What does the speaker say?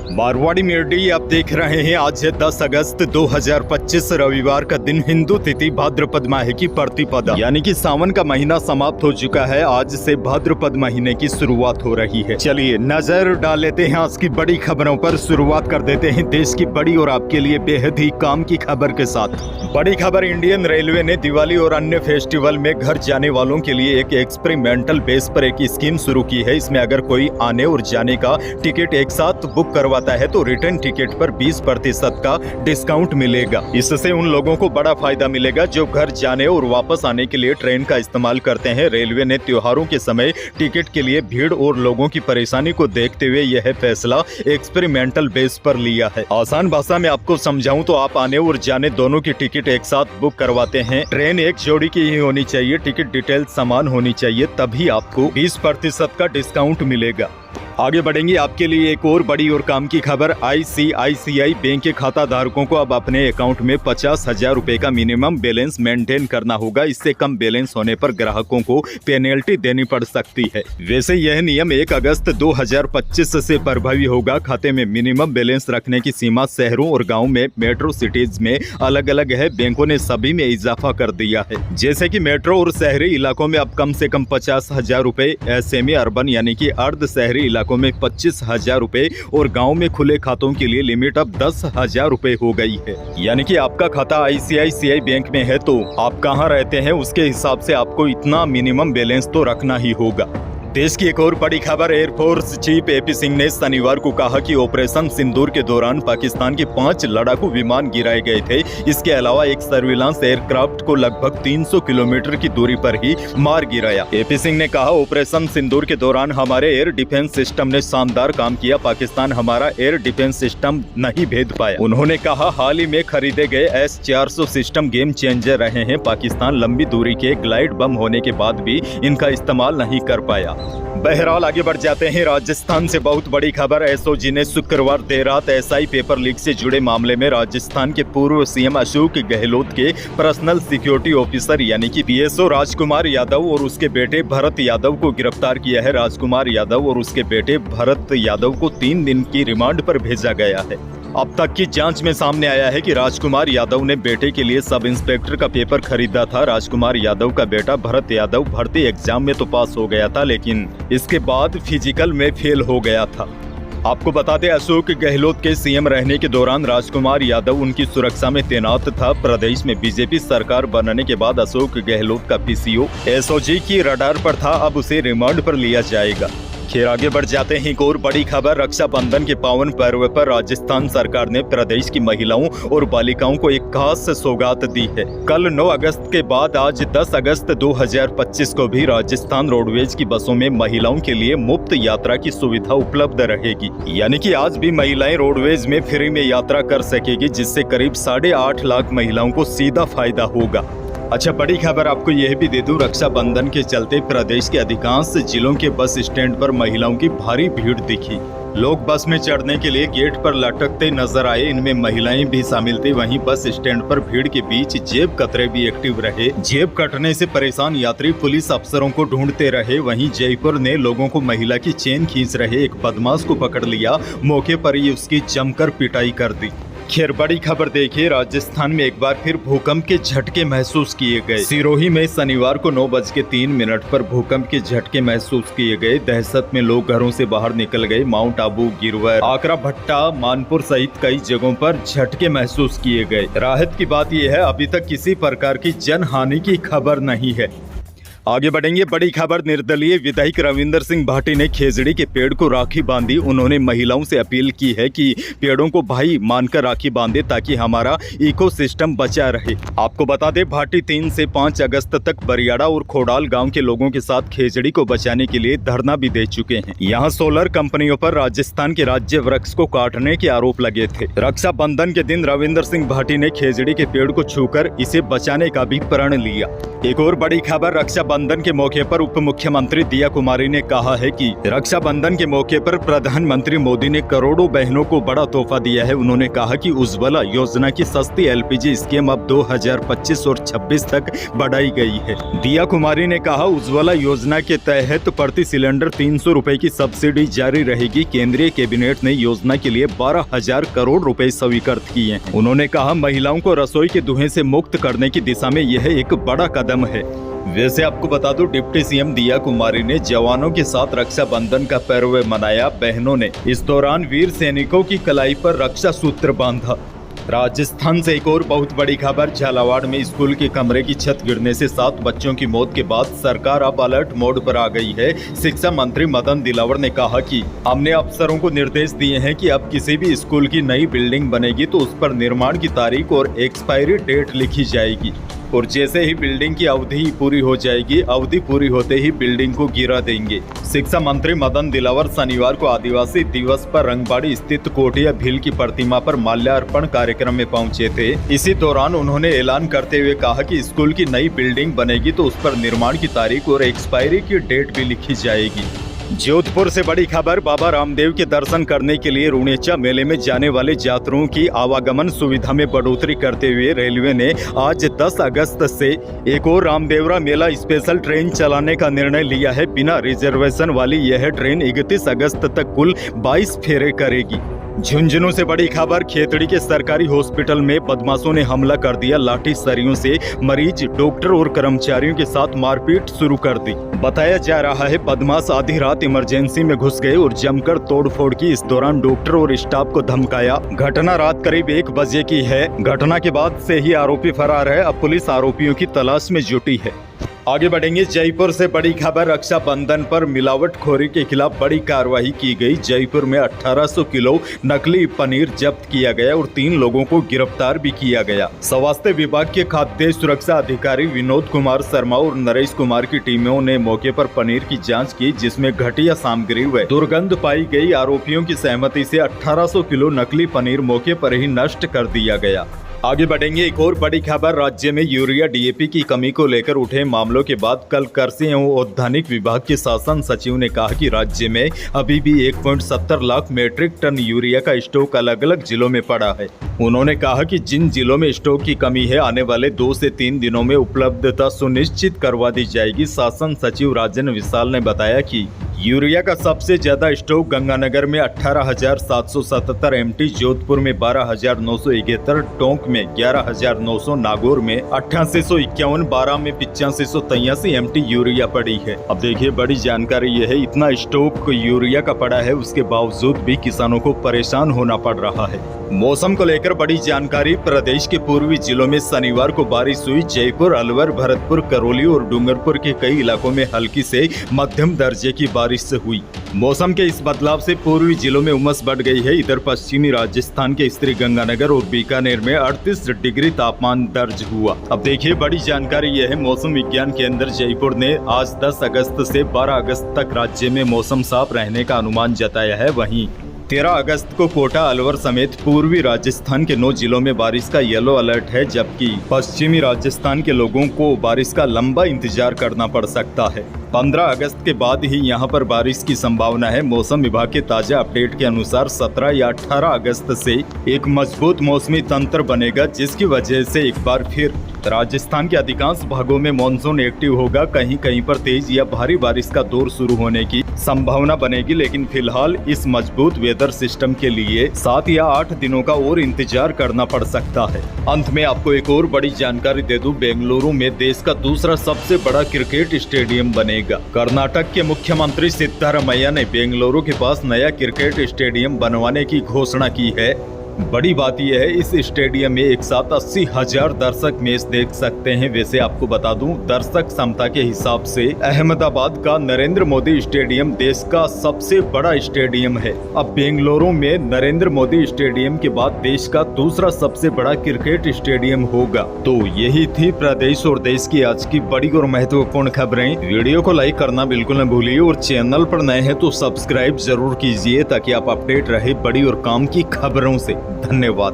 Marwari media आप देख रहे हैं। आज है 10 अगस्त 2025 रविवार का दिन, हिंदू तिथि भाद्रपद माह की प्रतिपदा यानी कि सावन का महीना समाप्त हो चुका है। आज से भाद्रपद महीने की शुरुआत हो रही है। चलिए नजर डाल लेते हैं आज की बड़ी खबरों पर। शुरुआत कर देते हैं देश की बड़ी और आपके लिए बेहद ही काम की खबर के साथ। बड़ी खबर, इंडियन रेलवे ने दिवाली और अन्य फेस्टिवल में घर जाने वालों के लिए एक एक्सपेरिमेंटल बेस पर एक स्कीम शुरू की है। इसमें अगर कोई आने और जाने का टिकट एक साथ बुक करवाता है तो रिटर्न टिकट पर 20% का डिस्काउंट मिलेगा। इससे उन लोगों को बड़ा फायदा मिलेगा जो घर जाने और वापस आने के लिए ट्रेन का इस्तेमाल करते हैं। रेलवे ने त्योहारों के समय टिकट के लिए भीड़ और लोगों की परेशानी को देखते हुए यह फैसला एक्सपेरिमेंटल बेस पर लिया है। आसान भाषा में आपको समझाऊं तो आप आने और जाने दोनों की टिकट एक साथ बुक करवाते हैं। ट्रेन एक जोड़ी की ही होनी चाहिए, टिकट डिटेल समान होनी चाहिए, तभी आपको 20% का डिस्काउंट मिलेगा। आगे बढ़ेंगे, आपके लिए एक और बड़ी और काम की खबर। ICICI बैंक के खाता धारकों को अब अपने अकाउंट में 50,000 रुपए का मिनिमम बैलेंस मेंटेन करना होगा। इससे कम बैलेंस होने पर ग्राहकों को पेनल्टी देनी पड़ सकती है। वैसे यह नियम 1 अगस्त 2025 से प्रभावी होगा। खाते में मिनिमम बैलेंस रखने की सीमा शहरों और गाँव में, मेट्रो सिटीज में अलग अलग है। बैंकों ने सभी में इजाफा कर दिया है। जैसे की मेट्रो और शहरी इलाकों में अब कम से कम 50,000 रुपए, सेमी अर्बन यानी कि अर्ध शहरी इलाकों में 25,000 रुपए और गांव में खुले खातों के लिए लिमिट अब 10,000 रुपए हो गई है। यानी कि आपका खाता ICICI बैंक में है तो आप कहां रहते हैं उसके हिसाब से आपको इतना मिनिमम बैलेंस तो रखना ही होगा। देश की एक और बड़ी खबर, एयरफोर्स चीफ AP सिंह ने शनिवार को कहा कि ऑपरेशन सिंदूर के दौरान पाकिस्तान के 5 लड़ाकू विमान गिराए गए थे। इसके अलावा एक सर्विलांस एयरक्राफ्ट को लगभग 300 किलोमीटर की दूरी पर ही मार गिराया। AP सिंह ने कहा, ऑपरेशन सिंदूर के दौरान हमारे एयर डिफेंस सिस्टम ने शानदार काम किया। पाकिस्तान हमारा एयर डिफेंस सिस्टम नहीं भेद पाया। उन्होंने कहा, हाल ही में खरीदे गए S-400 सिस्टम गेम चेंजर रहे हैं। पाकिस्तान लंबी दूरी के ग्लाइड बम होने के बाद भी इनका इस्तेमाल नहीं कर पाया। बहरहाल आगे बढ़ जाते हैं। राजस्थान से बहुत बड़ी खबर, SOG ने शुक्रवार देर रात SI पेपर लीक से जुड़े मामले में राजस्थान के पूर्व CM अशोक गहलोत के पर्सनल सिक्योरिटी ऑफिसर यानी कि PSO राजकुमार यादव और उसके बेटे भरत यादव को गिरफ्तार किया है। राजकुमार यादव और उसके बेटे भरत यादव को 3 दिन की रिमांड पर भेजा गया है। अब तक की जांच में सामने आया है कि राजकुमार यादव ने बेटे के लिए सब इंस्पेक्टर का पेपर खरीदा था। राजकुमार यादव का बेटा भरत यादव भर्ती एग्जाम में तो पास हो गया था, लेकिन इसके बाद फिजिकल में फेल हो गया था। आपको बता दें, अशोक गहलोत के CM रहने के दौरान राजकुमार यादव उनकी सुरक्षा में तैनात था। प्रदेश में BJP सरकार बनने के बाद अशोक गहलोत का PCO SOG की रडार पर था। अब उसे रिमांड पर लिया जाएगा। खैर आगे बढ़ जाते हैं। एक और बड़ी खबर, रक्षाबंधन के पावन पर्व पर राजस्थान सरकार ने प्रदेश की महिलाओं और बालिकाओं को एक खास सौगात दी है। कल 9 अगस्त के बाद आज 10 अगस्त 2025 को भी राजस्थान रोडवेज की बसों में महिलाओं के लिए मुफ्त यात्रा की सुविधा उपलब्ध रहेगी। यानी कि आज भी महिलाएं रोडवेज में फ्री में यात्रा कर सकेगी, जिससे करीब 8.5 लाख महिलाओं को सीधा फायदा होगा। अच्छा, बड़ी खबर आपको यह भी दे दूं, रक्षाबंधन के चलते प्रदेश के अधिकांश जिलों के बस स्टैंड पर महिलाओं की भारी भीड़ दिखी। लोग बस में चढ़ने के लिए गेट पर लटकते नजर आए। इनमें महिलाएं भी शामिल थी। वहीं बस स्टैंड पर भीड़ के बीच जेब कतरे भी एक्टिव रहे। जेब कटने से परेशान यात्री पुलिस अफसरों को ढूंढते रहे। वहीं जयपुर ने लोगों को महिला की चेन खींच रहे एक बदमाश को पकड़ लिया। मौके पर ही उसकी जमकर पिटाई कर दी। खैर बड़ी खबर देखिए, राजस्थान में एक बार फिर भूकंप के झटके महसूस किए गए। सिरोही में शनिवार को 9:03 पर भूकंप के झटके महसूस किए गए। दहशत में लोग घरों से बाहर निकल गए। माउंट आबू, गिरवर, आकरा भट्टा, मानपुर सहित कई जगहों पर झटके महसूस किए गए। राहत की बात यह है, अभी तक किसी प्रकार की जनहानि की खबर नहीं है। आगे बढ़ेंगे, बड़ी खबर, निर्दलीय विधायक रविंदर सिंह भाटी ने खेजड़ी के पेड़ को राखी बांधी। उन्होंने महिलाओं से अपील की है कि पेड़ों को भाई मानकर राखी बांधे ताकि हमारा इकोसिस्टम बचा रहे। आपको बता दें, भाटी 3 से 5 अगस्त तक बरियाड़ा और खोडाल गांव के लोगों के साथ खेजड़ी को बचाने के लिए धरना भी दे चुके हैं। यहाँ सोलर कंपनियों पर राजस्थान के राज्य वृक्ष को काटने के आरोप लगे थे। रक्षाबंधन के दिन रविंदर सिंह भाटी ने खेजड़ी के पेड़ को छूकर इसे बचाने का भी प्रण लिया। एक और बड़ी खबर, रक्षाबंधन रक्षाबंधन के मौके पर उप मुख्यमंत्री दिया कुमारी ने कहा है कि रक्षाबंधन के मौके पर प्रधानमंत्री मोदी ने करोड़ों बहनों को बड़ा तोहफा दिया है। उन्होंने कहा कि उज्ज्वला योजना की सस्ती LPG स्कीम अब 2025 और 26 तक बढ़ाई गई है। दिया कुमारी ने कहा, उज्ज्वला योजना के तहत प्रति सिलेंडर 300 रुपए की सब्सिडी जारी रहेगी। केंद्रीय कैबिनेट ने योजना के लिए 12,000 करोड़ रुपए स्वीकृत किए हैं। उन्होंने कहा, महिलाओं को रसोई के धुएं से मुक्त करने की दिशा में यह एक बड़ा कदम है। वैसे आपको बता दूं, डिप्टी CM दिया कुमारी ने जवानों के साथ रक्षाबंधन का पर्व मनाया। बहनों ने इस दौरान वीर सैनिकों की कलाई पर रक्षा सूत्र बांधा। राजस्थान से एक और बहुत बड़ी खबर। झालावाड़ में स्कूल के कमरे की छत गिरने से 7 बच्चों की मौत के बाद सरकार अब अलर्ट मोड पर आ गई है। शिक्षा मंत्री मदन दिलावर ने कहा कि हमने अफसरों को निर्देश दिए हैं कि अब किसी भी स्कूल की नई बिल्डिंग बनेगी तो उस पर निर्माण की तारीख और एक्सपायरी डेट लिखी जाएगी और जैसे ही बिल्डिंग की अवधि पूरी हो जाएगी, अवधि पूरी होते ही बिल्डिंग को गिरा देंगे। शिक्षा मंत्री मदन दिलावर शनिवार को आदिवासी दिवस पर रंगबाड़ी स्थित कोटिया भील की प्रतिमा पर माल्यार्पण कार्यक्रम में पहुंचे थे। इसी दौरान उन्होंने ऐलान करते हुए कहा कि स्कूल की नई बिल्डिंग बनेगी तो उस पर निर्माण की तारीख और एक्सपायरी की डेट भी लिखी जाएगी। जोधपुर से बड़ी खबर। बाबा रामदेव के दर्शन करने के लिए रुणेचा मेले में जाने वाले यात्रियों की आवागमन सुविधा में बढ़ोतरी करते हुए रेलवे ने आज 10 अगस्त से एक और रामदेवरा मेला स्पेशल ट्रेन चलाने का निर्णय लिया है। बिना रिजर्वेशन वाली यह ट्रेन 31 अगस्त तक कुल 22 फेरे करेगी। झुंझुनू से बड़ी खबर। खेतड़ी के सरकारी हॉस्पिटल में बदमाशों ने हमला कर दिया। लाठी सरियों से मरीज, डॉक्टर और कर्मचारियों के साथ मारपीट शुरू कर दी। बताया जा रहा है बदमाश आधी रात इमरजेंसी में घुस गए और जमकर तोड़फोड़ की। इस दौरान डॉक्टर और स्टाफ को धमकाया। घटना रात करीब 1 बजे की है। घटना के बाद से ही आरोपी फरार है। अब पुलिस आरोपियों की तलाश में जुटी है। आगे बढ़ेंगे। जयपुर से बड़ी खबर। रक्षाबंधन पर मिलावटखोरी के खिलाफ बड़ी कार्रवाई की गई। जयपुर में 1800 किलो नकली पनीर जब्त किया गया और 3 लोगों को गिरफ्तार भी किया गया। स्वास्थ्य विभाग के खाद्य सुरक्षा अधिकारी विनोद कुमार शर्मा और नरेश कुमार की टीमों ने मौके पर पनीर की जांच की, जिसमें घटिया सामग्री व दुर्गंध पाई गई। आरोपियों की सहमति से 1800 किलो नकली पनीर मौके पर ही नष्ट कर दिया गया। आगे बढ़ेंगे। एक और बड़ी खबर। राज्य में यूरिया DAP की कमी को लेकर उठे मामलों के बाद कल कृषि एवं औद्यानिक विभाग के शासन सचिव ने कहा कि राज्य में अभी भी 1.70 लाख मीट्रिक टन यूरिया का स्टॉक अलग अलग जिलों में पड़ा है। उन्होंने कहा कि जिन जिलों में स्टॉक की कमी है, आने वाले 2 से 3 दिनों में उपलब्धता सुनिश्चित करवा दी जाएगी। शासन सचिव राजन विशाल ने बताया कि यूरिया का सबसे ज्यादा स्टॉक गंगानगर में 18,777 MT, जोधपुर में 12,971, टोंक में 11,900, नागौर में 8851, बारा में 8583 MT यूरिया पड़ी है। अब देखिए, बड़ी जानकारी यह है, इतना स्टॉक यूरिया का पड़ा है, उसके बावजूद भी किसानों को परेशान होना पड़ रहा है। मौसम को लेकर बड़ी जानकारी। प्रदेश के पूर्वी जिलों में शनिवार को बारिश हुई। जयपुर, अलवर, भरतपुर, करौली और डूंगरपुर के कई इलाकों में हल्की से मध्यम दर्जे की बारिश हुई। मौसम के इस बदलाव से पूर्वी जिलों में उमस बढ़ गई है। इधर पश्चिमी राजस्थान के श्रीगंगानगर और बीकानेर में 38 डिग्री तापमान दर्ज हुआ। अब देखिए, बड़ी जानकारी यह है, मौसम विज्ञान केंद्र जयपुर ने आज 10 अगस्त से 12 अगस्त तक राज्य में मौसम साफ रहने का अनुमान जताया है। वहीं 13 अगस्त को कोटा, अलवर समेत पूर्वी राजस्थान के 9 जिलों में बारिश का येलो अलर्ट है, जबकि पश्चिमी राजस्थान के लोगों को बारिश का लंबा इंतजार करना पड़ सकता है। 15 अगस्त के बाद ही यहां पर बारिश की संभावना है। मौसम विभाग के ताजा अपडेट के अनुसार 17 या 18 अगस्त से एक मजबूत मौसमी तंत्र बनेगा, जिसकी वजह से एक बार फिर राजस्थान के अधिकांश भागों में मानसून एक्टिव होगा। कहीं कहीं पर तेज या भारी बारिश का दौर शुरू होने की संभावना बनेगी, लेकिन फिलहाल इस मजबूत वेदर सिस्टम के लिए 7 या 8 दिनों का और इंतजार करना पड़ सकता है। अंत में आपको एक और बड़ी जानकारी दे दूं, बेंगलुरु में देश का दूसरा सबसे बड़ा क्रिकेट स्टेडियम बनेगा। कर्नाटक के मुख्यमंत्री सिद्धारमैया ने बेंगलुरु के पास नया क्रिकेट स्टेडियम बनवाने की घोषणा की है। बड़ी बात यह है, इस स्टेडियम में एक साथ 80,000 दर्शक मैच देख सकते हैं। वैसे आपको बता दूं, दर्शक क्षमता के हिसाब से अहमदाबाद का नरेंद्र मोदी स्टेडियम देश का सबसे बड़ा स्टेडियम है। अब बेंगलुरु में नरेंद्र मोदी स्टेडियम के बाद देश का दूसरा सबसे बड़ा क्रिकेट स्टेडियम होगा। तो यही थी प्रदेश और देश की आज की बड़ी और महत्वपूर्ण खबरें। वीडियो को लाइक करना बिल्कुल न भूलिए और चैनल पर नए हैं तो सब्सक्राइब जरूर कीजिए, ताकि आप अपडेट रहे बड़ी और काम की खबरों से। धन्यवाद।